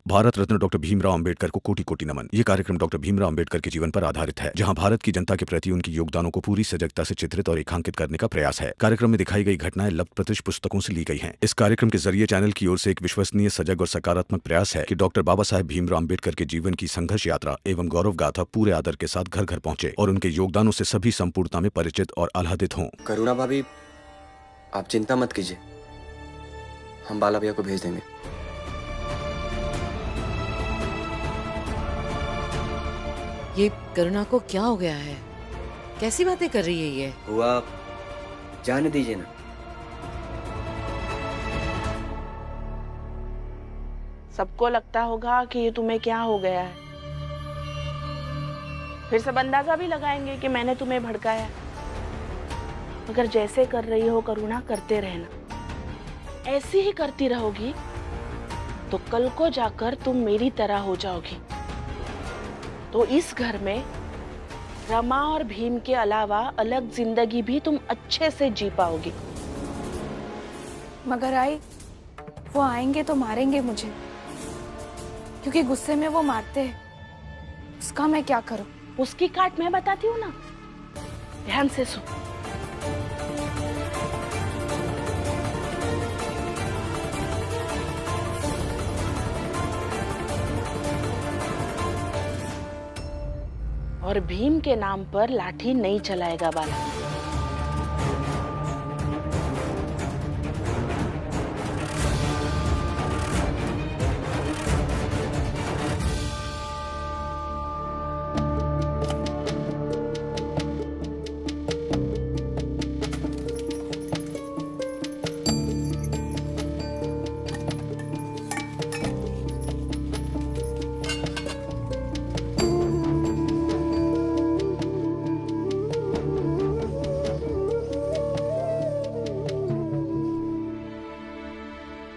Bharat Ratna doctor Bhimrao Ambedkar को कोटि कोटि नमन। ये कार्यक्रम डॉक्टर भीमराव अंबेडकर के जीवन पर आधारित है, जहां भारत की जनता के प्रति उनके योगदानों को पूरी सजगता से चित्रित और रेखांकित करने का प्रयास है। कार्यक्रम में दिखाई गई घटनाएं लब्ध प्रतिष्ठ पुस्तकों से ली गई हैं। इस कार्यक्रम के जरिए चैनल की ओर से एक विश्वसनीय, सजग और सकारात्मक प्रयास है कि डॉक्टर बाबा साहेब भीमराव अंबेडकर के जीवन की संघर्ष यात्रा एवं गौरव गाथा पूरे आदर के साथ घर घर पहुंचे और उनके योगदानों से सभी संपूर्णता में परिचित और आह्लादित हों। करुणा भाभी, आप चिंता मत कीजिए, हम बाला भैया को भेज देंगे। ये करुणा को क्या हो गया है? कैसी बातें कर रही है ये? हुआ, जाने दीजिए ना। सबको लगता होगा कि ये तुम्हें क्या हो गया है। फिर सब अंदाजा भी लगाएंगे कि मैंने तुम्हें भड़काया। मगर जैसे कर रही हो करुणा, करते रहना। ऐसी ही करती रहोगी तो कल को जाकर तुम मेरी तरह हो जाओगी। तो इस घर में रमा और भीम के अलावा अलग जिंदगी भी तुम अच्छे से जी पाओगी। मगर आई, वो आएंगे तो मारेंगे मुझे, क्योंकि गुस्से में वो मारते हैं। उसका मैं क्या करूं? उसकी काट मैं बताती हूँ ना, ध्यान से सुन। और भीम के नाम पर लाठी नहीं चलाएगा बाला।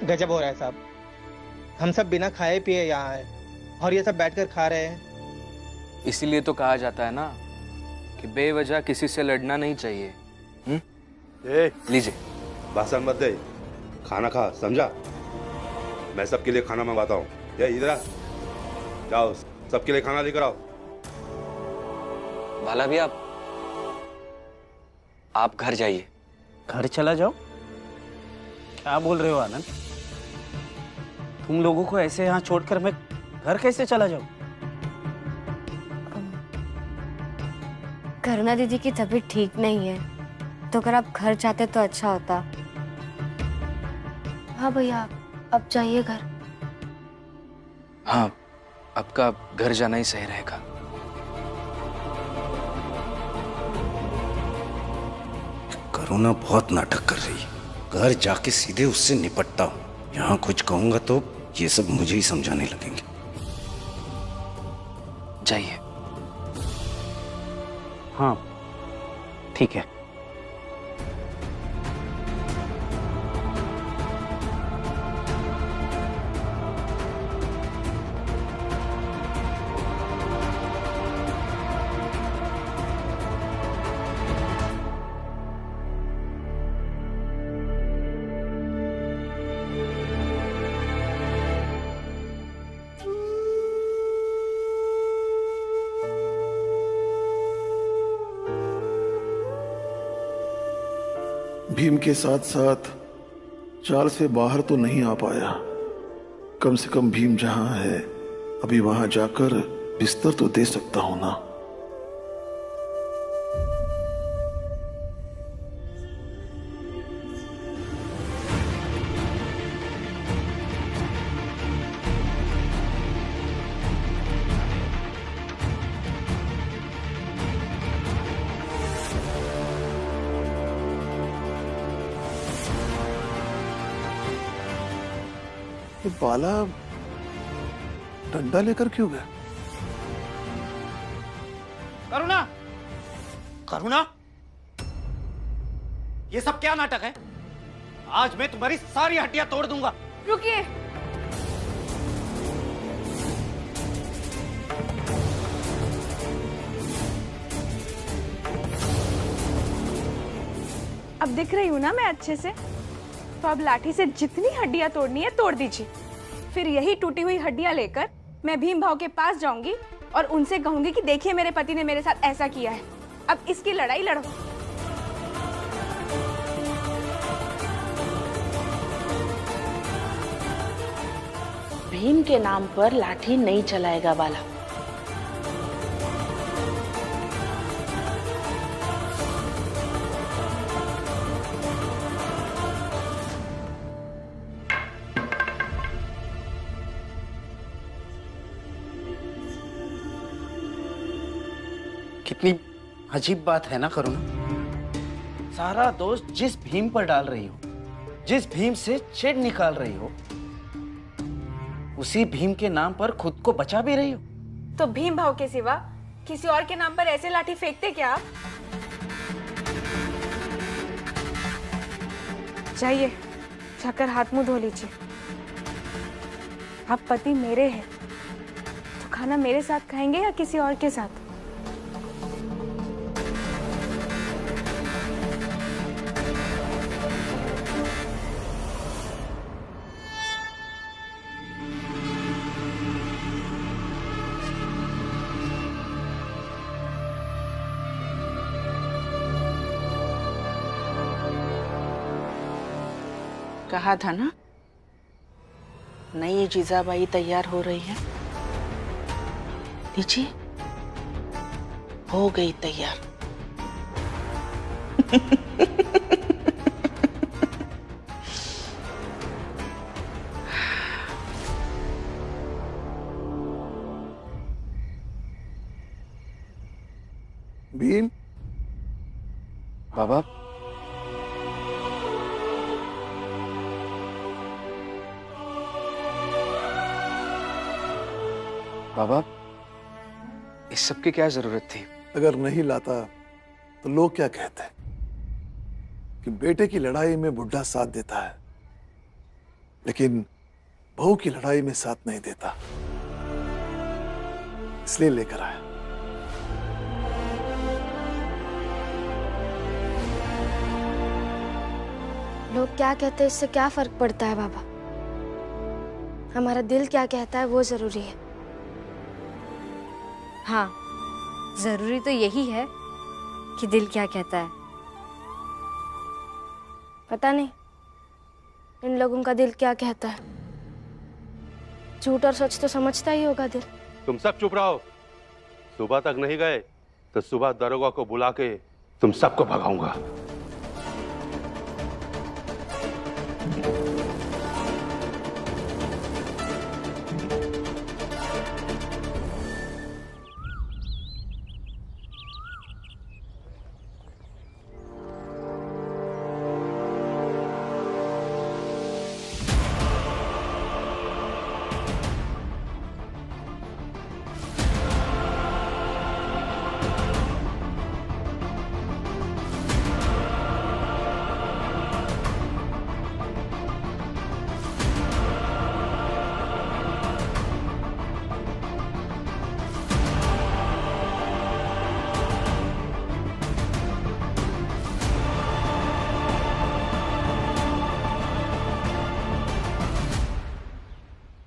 गजब हो रहा है साहब, हम सब बिना खाए पिए यहाँ आए और ये सब बैठकर खा रहे हैं। इसीलिए तो कहा जाता है ना कि बेवजह किसी से लड़ना नहीं चाहिए। लीजिए। भाषण मत दे, खाना खा, समझा? मैं सबके लिए खाना मंगवाता हूँ। ये इधर आ, जाओ सबके लिए खाना लेकर आओ। बाला भी आप घर जाइए। घर चला जाओ? क्या बोल रहे हो आनंद? तुम लोगों को ऐसे यहाँ छोड़कर मैं घर कैसे चला जाऊं? करुणा दीदी की तबीयत ठीक नहीं है, तो अगर आप घर जाते तो अच्छा होता। हाँ भैया, अब जाइए घर। हाँ, आपका घर जाना ही सही रहेगा। करुणा बहुत नाटक कर रही है। घर जाके सीधे उससे निपटता हूँ। यहाँ कुछ कहूंगा तो ये सब मुझे ही समझाने लगेंगे। जाइए। हाँ ठीक है। भीम के साथ साथ चाल से बाहर तो नहीं आ पाया। कम से कम भीम जहां है, अभी वहां जाकर बिस्तर तो दे सकता हूं ना। ये बाला डंडा लेकर क्यों गया? करुणा, करुणा, ये सब क्या नाटक है? आज मैं तुम्हारी सारी हड्डियां तोड़ दूंगा। रुकिए। अब दिख रही हूं ना मैं अच्छे से? तो अब लाठी से जितनी हड्डियां तोड़नी है तोड़ दीजिए, फिर यही टूटी हुई हड्डियां लेकर मैं भीम भाव के पास जाऊंगी और उनसे कहूंगी कि देखिए मेरे पति ने मेरे साथ ऐसा किया है, अब इसकी लड़ाई लड़ो। भीम के नाम पर लाठी नहीं चलाएगा बाला। कितनी अजीब बात है ना करुणा, सारा दोष जिस भीम पर डाल रही हो, जिस भीम से चिढ़ निकाल रही हो, उसी भीम के नाम पर खुद को बचा भी रही हो। तो भीम भाव के सिवा किसी और के नाम पर ऐसे लाठी फेंकते क्या आप? जाइए, जाकर हाथ मुंह धो लीजिए। आप पति मेरे हैं, तो खाना मेरे साथ खाएंगे या किसी और के साथ? कहा था ना, नई जीजाबाई तैयार हो रही है। लीजिए, हो गई तैयार। भीम, बाबा, बाबा, इस सब की क्या जरूरत थी? अगर नहीं लाता तो लोग क्या कहते हैं कि बेटे की लड़ाई में बुढ़ा साथ देता है, लेकिन बहू की लड़ाई में साथ नहीं देता, इसलिए लेकर आया। लोग क्या कहते हैं इससे क्या फर्क पड़ता है बाबा? हमारा दिल क्या कहता है वो जरूरी है। हाँ, जरूरी तो यही है कि दिल क्या कहता है। पता नहीं इन लोगों का दिल क्या कहता है। झूठ और सच तो समझता ही होगा दिल। तुम सब चुप रहो। सुबह तक नहीं गए तो सुबह दरोगा को बुला के तुम सबको भगाऊंगा।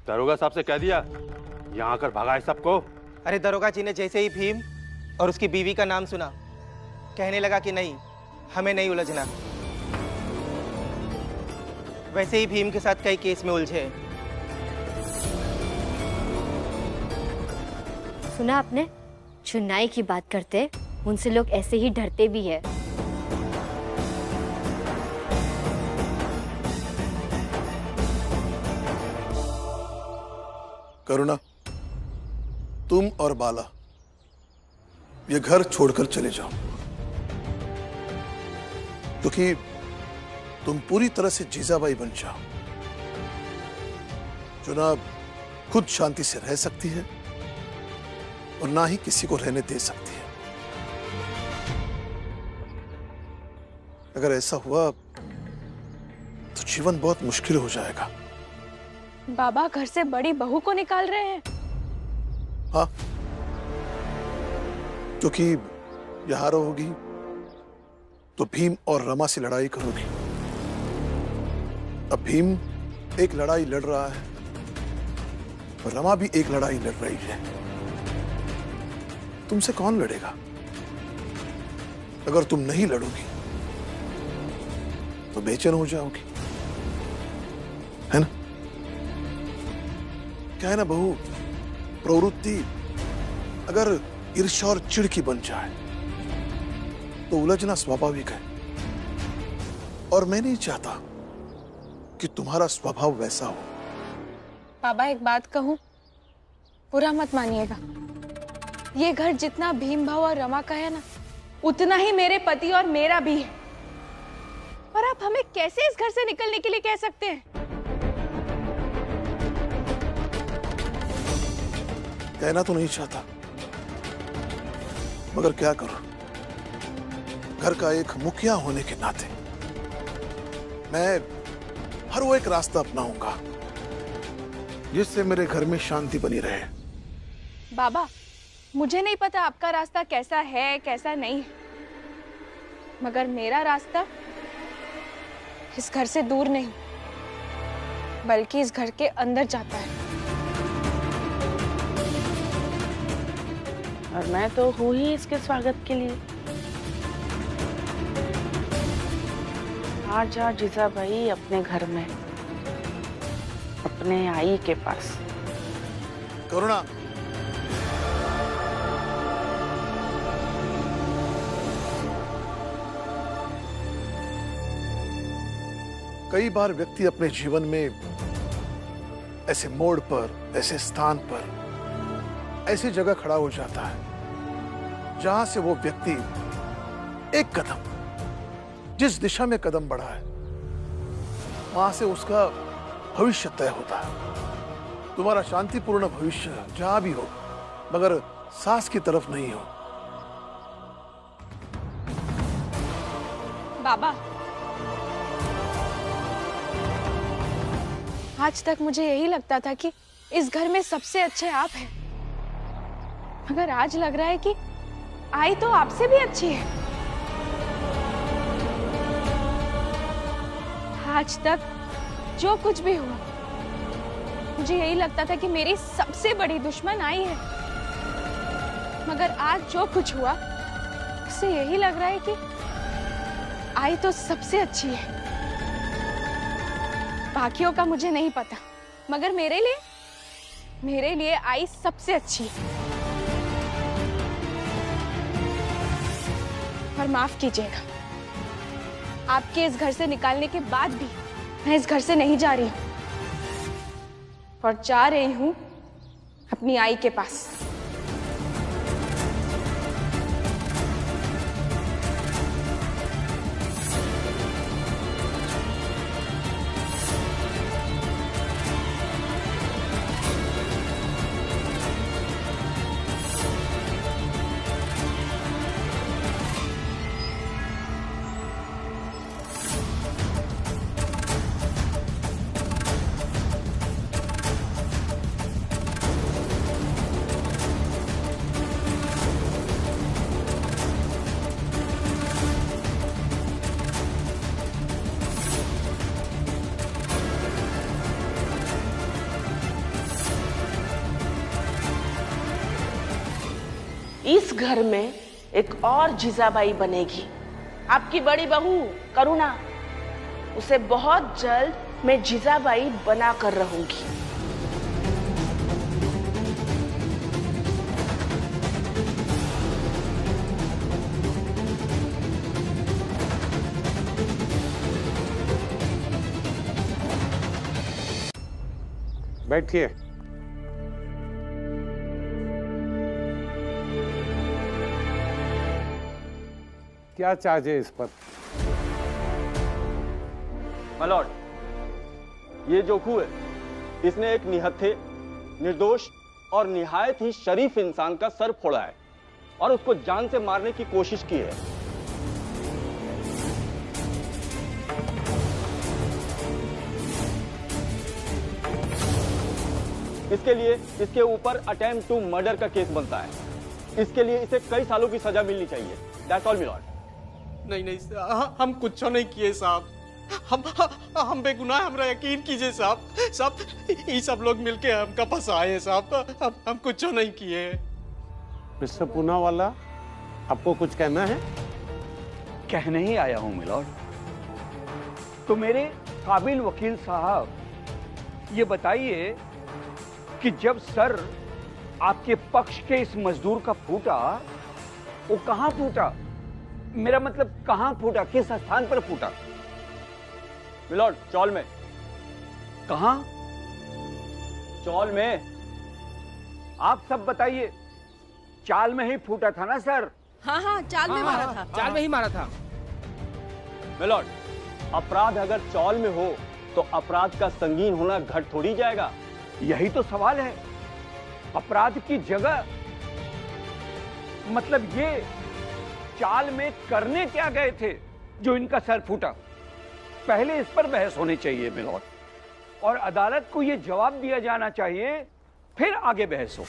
दरोगा साहब से कह दिया यहाँ आकर भगाए सबको। अरे दरोगा जी ने जैसे ही भीम और उसकी बीवी का नाम सुना, कहने लगा कि नहीं, हमें नहीं उलझना। वैसे ही भीम के साथ कई केस में उलझे। सुना आपने, चुनाई की बात करते उनसे लोग ऐसे ही डरते भी है। करुणा, तुम और बाला ये घर छोड़कर चले जाओ, क्योंकि तुम पूरी तरह से जीजाबाई बन जाओ। चुनाव खुद शांति से रह सकती है और ना ही किसी को रहने दे सकती है। अगर ऐसा हुआ तो जीवन बहुत मुश्किल हो जाएगा। बाबा घर से बड़ी बहू को निकाल रहे हैं। हाँ, क्योंकि यहां रहोगी तो भीम और रमा से लड़ाई करोगी। अब भीम एक लड़ाई लड़ रहा है रमा भी एक लड़ाई लड़ रही है। तुमसे कौन लड़ेगा? अगर तुम नहीं लड़ोगी तो बेचैन हो जाओगी, है ना? क्या है ना बहू, प्रवृत्ति अगर ईर्ष्या और चिढ़ की बन जाए तो उलझना स्वाभाविक है, और मैं नहीं चाहता कि तुम्हारा स्वभाव वैसा हो। बाबा एक बात कहूं, बुरा मत मानिएगा, ये घर जितना भीम भाव और रमा का है ना, उतना ही मेरे पति और मेरा भी है। और आप हमें कैसे इस घर से निकलने के लिए कह सकते हैं? कहना तो नहीं चाहता, मगर क्या करूं, घर का एक मुखिया होने के नाते मैं हर वो एक रास्ता अपनाऊंगा जिससे मेरे घर में शांति बनी रहे। बाबा, मुझे नहीं पता आपका रास्ता कैसा है कैसा नहीं है, मगर मेरा रास्ता इस घर से दूर नहीं बल्कि इस घर के अंदर जाता है। और मैं तो हूँ ही इसके स्वागत के लिए। आ जा जीजा भाई अपने घर में, अपने आई के पास। करुणा, कई बार व्यक्ति अपने जीवन में ऐसे मोड़ पर, ऐसे स्थान पर, ऐसी जगह खड़ा हो जाता है जहां से वो व्यक्ति एक कदम जिस दिशा में कदम बढ़ा है वहां से उसका भविष्य तय होता है। तुम्हारा शांतिपूर्ण भविष्य जहां भी हो, मगर सास की तरफ नहीं हो। बाबा, आज तक मुझे यही लगता था कि इस घर में सबसे अच्छे आप हैं, मगर आज लग रहा है कि आई तो आपसे भी अच्छी है। आज तक जो कुछ भी हुआ, मुझे यही लगता था कि मेरी सबसे बड़ी दुश्मन आई है, मगर आज जो कुछ हुआ उससे यही लग रहा है कि आई तो सबसे अच्छी है। बाकियों का मुझे नहीं पता, मगर मेरे लिए आई सबसे अच्छी है। और माफ कीजिएगा, आपके इस घर से निकालने के बाद भी मैं इस घर से नहीं जा रही हूं, और जा रही हूं अपनी आई के पास। इस घर में एक और जीजाबाई बनेगी, आपकी बड़ी बहू करुणा। उसे बहुत जल्द मैं जीजाबाई बना कर रहूंगी। बैठिए। क्या चार्ज है इस पर? माय ये जोखू है, इसने एक निहत्थे, निर्दोष और निहायत ही शरीफ इंसान का सर फोड़ा है और उसको जान से मारने की कोशिश की है। इसके लिए इसके ऊपर अटेम्प्ट टू मर्डर का केस बनता है। इसके लिए इसे कई सालों की सजा मिलनी चाहिए। That's all my Lord. नहीं, हम कुछ नहीं किए साहब, हम बेगुनाह, हमरा यकीन कीजिए साहब। साहब ये सब लोग मिलके हमका फंसाए साहब, हम कुछ नहीं किए। मिस्टर पूनावाला, आपको कुछ कहना है? कहने ही आया हूं मिलॉर्ड। तो मेरे काबिल वकील साहब, ये बताइए कि जब सर आपके पक्ष के इस मजदूर का फूटा, वो कहां फूटा? मेरा मतलब कहां फूटा, किस स्थान पर फूटा? मिलॉर्ड, चौल में। कहां? चौल में। आप सब बताइए, चाल में ही फूटा था ना सर? हाँ, चाल में मारा था। चाल में ही मारा था। मिलॉर्ड, अपराध अगर चौल में हो तो अपराध का संगीन होना घट थोड़ी जाएगा। यही तो सवाल है। अपराध की जगह, मतलब ये चाल में करने क्या गए थे जो इनका सर फूटा? पहले इस पर बहस होनी चाहिए मिलॉर्ड, और अदालत को यह जवाब दिया जाना चाहिए, फिर आगे बहस हो।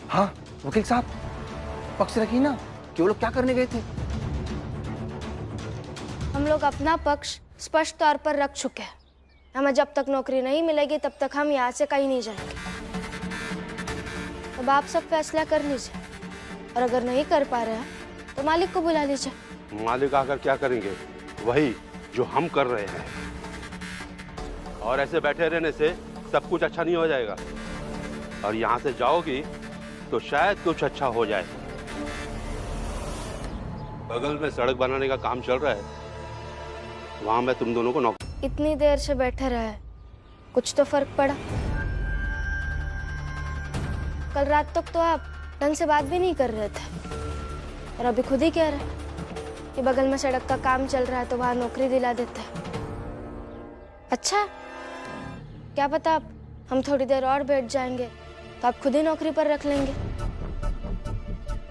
हाँ वकील साहब, पक्ष रखिए ना कि वो लोग क्या करने गए थे। हम लोग अपना पक्ष स्पष्ट तौर पर रख चुके हैं। हमें जब तक नौकरी नहीं मिलेगी तब तक हम यहाँ से कहीं नहीं जाएंगे। अब आप सब फैसला कर लीजिए, और अगर नहीं कर पा रहे हैं तो मालिक को बुला लीजिए। मालिक आकर क्या करेंगे? वही जो हम कर रहे हैं। और ऐसे बैठे रहने से सब कुछ अच्छा नहीं हो जाएगा, और यहाँ से जाओगी तो शायद कुछ अच्छा हो जाए। बगल में सड़क बनाने का काम चल रहा है, वहां मैं तुम दोनों को नौकरी। इतनी देर से बैठे रहे, कुछ तो फर्क पड़ा? कल रात तक तो आप ढंग से बात भी नहीं कर रहे थे, और अभी खुद ही कह रहे कि बगल में सड़क का काम चल रहा है तो वहां नौकरी दिला देते हैं। अच्छा, क्या पता हम थोड़ी देर और बैठ जाएंगे तो आप खुद ही नौकरी पर रख लेंगे,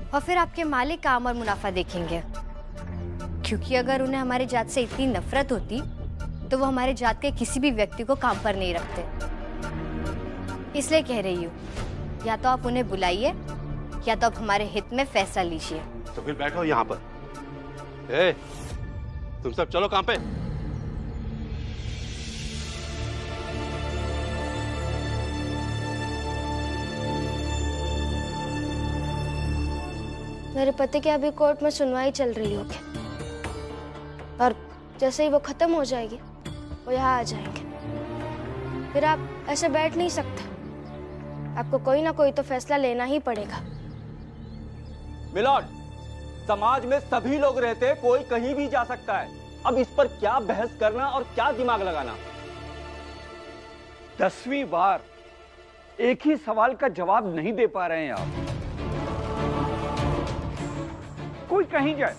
और फिर आपके मालिक काम और मुनाफा देखेंगे। क्योंकि अगर उन्हें हमारी जात से इतनी नफरत होती तो वो हमारे जात के किसी भी व्यक्ति को काम पर नहीं रखते। इसलिए कह रही हूँ, या तो आप उन्हें बुलाइए या तो आप हमारे हित में फैसला लीजिए। तो फिर बैठो यहाँ पर। ए, तुम सब चलो काम पे। मेरे पति की अभी कोर्ट में सुनवाई चल रही होगी, और जैसे ही वो खत्म हो जाएगी वो यहाँ आ जाएंगे। फिर आप ऐसे बैठ नहीं सकते, आपको कोई ना कोई तो फैसला लेना ही पड़ेगा। मिलॉर्ड, समाज में सभी लोग रहते हैं, कोई कहीं भी जा सकता है। अब इस पर क्या बहस करना और क्या दिमाग लगाना? 10वीं बार एक ही सवाल का जवाब नहीं दे पा रहे हैं आप। कोई कहीं जाए,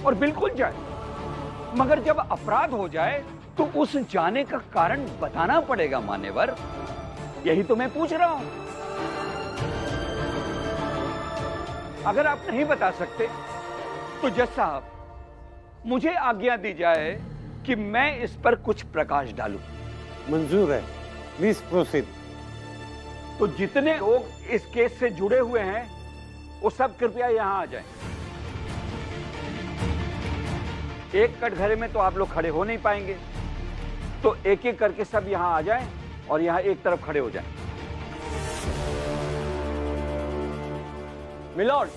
और बिल्कुल जाए, मगर जब अपराध हो जाए तो उस जाने का कारण बताना पड़ेगा मान्यवर। यही तो मैं पूछ रहा हूं। अगर आप नहीं बता सकते तो जज साहब, मुझे आज्ञा दी जाए कि मैं इस पर कुछ प्रकाश डालूं। मंजूर है, प्लीज प्रोसीड। तो जितने लोग इस केस से जुड़े हुए हैं वो सब कृपया यहां आ जाएं। एक कटघरे में तो आप लोग खड़े हो नहीं पाएंगे, तो एक एक करके सब यहां आ जाएं और यहां एक तरफ खड़े हो जाएं। मिलॉर्ड,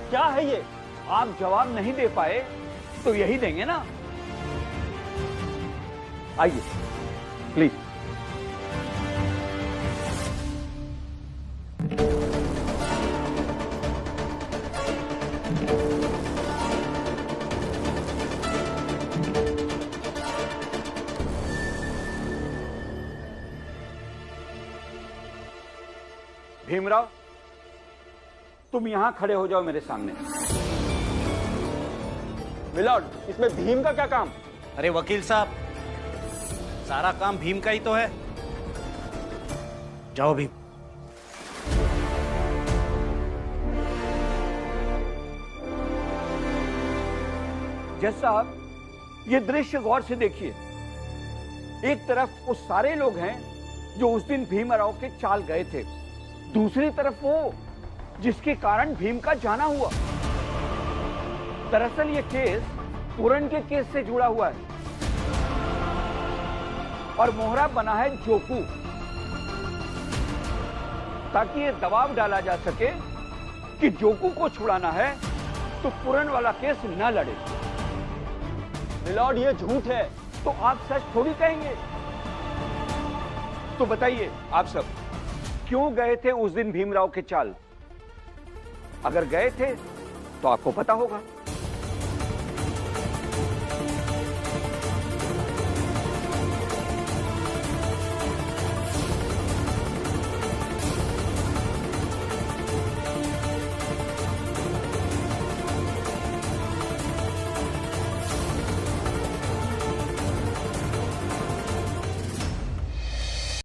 क्या है ये? आप जवाब नहीं दे पाए तो यही देंगे ना। आइए प्लीज। भीमराव, तुम यहां खड़े हो जाओ मेरे सामने। मिलॉर्ड, इसमें भीम का क्या काम? अरे वकील साहब, सारा काम भीम का ही तो है। जाओ भीम। जज साहब, ये दृश्य गौर से देखिए। एक तरफ वो सारे लोग हैं जो उस दिन भीमराव के चाल गए थे, दूसरी तरफ वो जिसके कारण भीम का जाना हुआ। दरअसल ये केस पूरन के केस से जुड़ा हुआ है और मोहरा बना है जोकू, ताकि ये दबाव डाला जा सके कि जोकू को छुड़ाना है तो पूरन वाला केस न लड़े। मिलॉर्ड ये झूठ है। तो आप सच थोड़ी कहेंगे। तो बताइए आप सब क्यों गए थे उस दिन भीमराव के चाल? अगर गए थे तो आपको पता होगा।